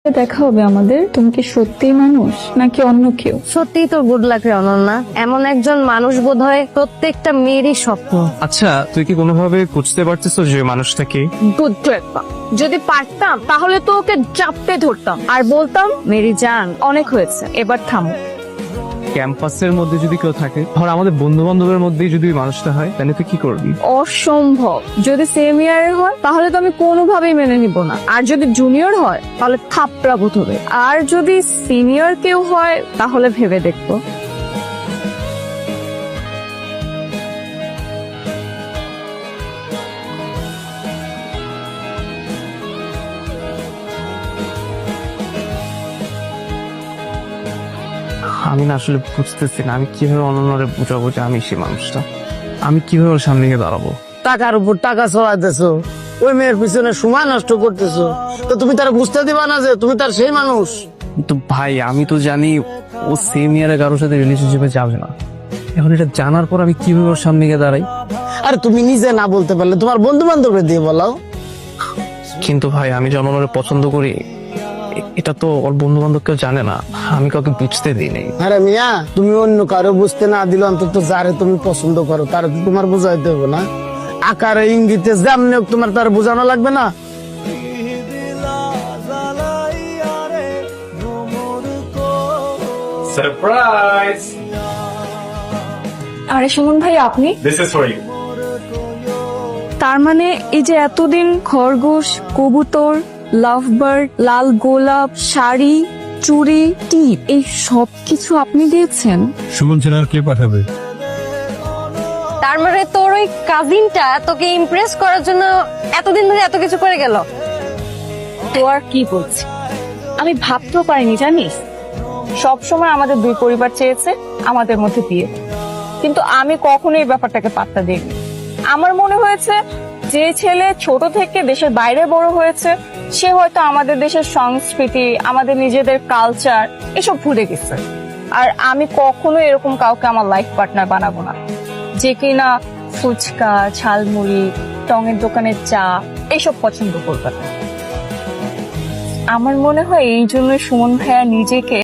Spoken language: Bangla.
দেখা হবে আমাদের। তুমি কি সত্যিই মানুষ নাকি অন্য কেউ? সত্যিই তো গুড লাক রে অনন্যা, এমন একজন মানুষ বোধহয় প্রত্যেকটা মেয়েরই স্বপ্ন। আচ্ছা, তুই কি কোনোভাবে বুঝতে পারছিস যে মানুষটাকে? বুদ্ধ একটা। যদি পারতাম তাহলে তো ওকে চাপতে ধরতাম আর বলতাম মেরি জান অনেক হয়েছে, এবার থামো। ক্যাম্পাসের মধ্যে যদি কেউ থাকে, ধর আমাদের বন্ধু বান্ধবের মধ্যেই যদি মানুষটা হয়, তাহলে তুই কি করবি? অসম্ভব। যদি সেম ইয়ারের হয় তাহলে তো আমি কোনোভাবেই মেনে নিব না, আর যদি জুনিয়র হয় তাহলে থাপড়া বোধ হবে, আর যদি সিনিয়র কেউ হয় তাহলে ভেবে দেখবো। আমি না আসলে বুঝতেছি না, আমি কিভাবে অনন্যরে বুঝাবো যে আমি সেই মানুষটা। আমি কিভাবে ওর সামনে গিয়ে দাঁড়াবো? টাকার উপর টাকা চড়াইতেছো, ওই মেয়ের পিছনে সময় নষ্ট করতেছো, তো তুমি তার বুঝতে দিবা না যে তুমি তার সেই মানুষ? তো ভাই, আমি তো জানি ও সেম ইয়ারে কারোর সাথে রিলেশনশিপে যাবে না। এখন এটা জানার পর আমি কিভাবে ওর সামনে গিয়ে দাঁড়াই? আরে তুমি নিজে না বলতে পারলে তোমার বন্ধু বান্ধবকে দিয়ে বলাও। কিন্তু ভাই, আমি যে অনন্যরে পছন্দ করি এটা তো ওর বন্ধু বান্ধব কেউ জানে না, আমি কাউকে বুঝতে দিই নাই। আরে মিয়া, তুমি অন্য কারো বুঝতে না দিলে অন্তত যারে তুমি পছন্দ করো তার তোমার বোঝাইতে হবে না? আকারে ইঙ্গিতে যেমনি হোক তোমার তার বোঝানো লাগবে না? সারপ্রাইজ! আরে সুমন ভাই, আপনি? This is for you. তার মানে এই যে এতদিন খরগোশ, কবুতর, লাভবার্ড, লাল গোলাপ, শাড়ি, চুড়ি, টিপ, এই সব কিছু আপনি দিয়েছেন? সুমন ছেলের কে পাঠাবে? তার মানে তোর ওই কাজিনটা তোকে ইমপ্রেস করার জন্য এতদিন ধরে এত কিছু করে গেল? তো আর কি বলছি, আমি ভাবতেও পারিনি জানিস। সব সময় আমাদের দুই পরিবার চেয়েছে আমাদের মধ্যে বিয়ে, কিন্তু আমি কখনো এই ব্যাপারটাকে পাত্তা দিইনি। আমার মনে হয়েছে যে ছেলে ছোট থেকে দেশের বাইরে বড় হয়েছে সে হয়তো আমাদের দেশের সংস্কৃতি, আমাদের নিজেদের কালচার এসব ভুলে গেছে। আর আমি কখনো এরকম কাউকে আমার লাইফ পার্টনার বানাবো না যে কিনা ফুচকা, ঝালমুড়ি, টঙের দোকানের চা এসব পছন্দ করবে না। আমার মনে হয় এই জন্য সুমন ভাইয়া নিজেকে